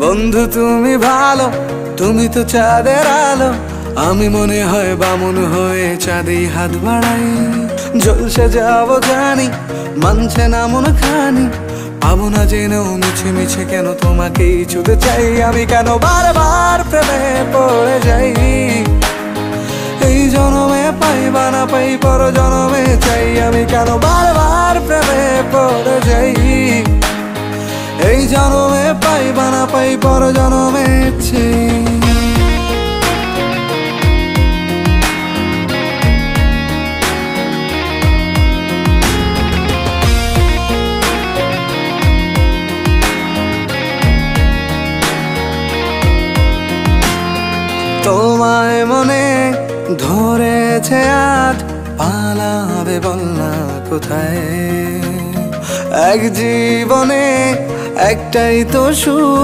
বন্ধু তুমি ভালো, তুমি তো চাঁদের আলো। আমি মনে হয় বামুন হয়ে চাঁদেই হাত বাড়াই। জলসে যাবো জানি, মানছে না মন খানি। পাবো না জেনেও মিছে মিছে কেন তোমাকেই ছুতে চাই। আমি কেন বারবার প্রেমে পড়ে যাই। এই জনমে পাই বা না পাই, পর জনমে চাই। আমি কেন বারবার প্রেমে পড়ে যাই। এই জনমে পাই বা না পাই, পর জনমে চাই। তোমায় মনে ধরেছে আজ, পালাবে বল না কোথায়। এক জীবনে একটাই তো সুখ।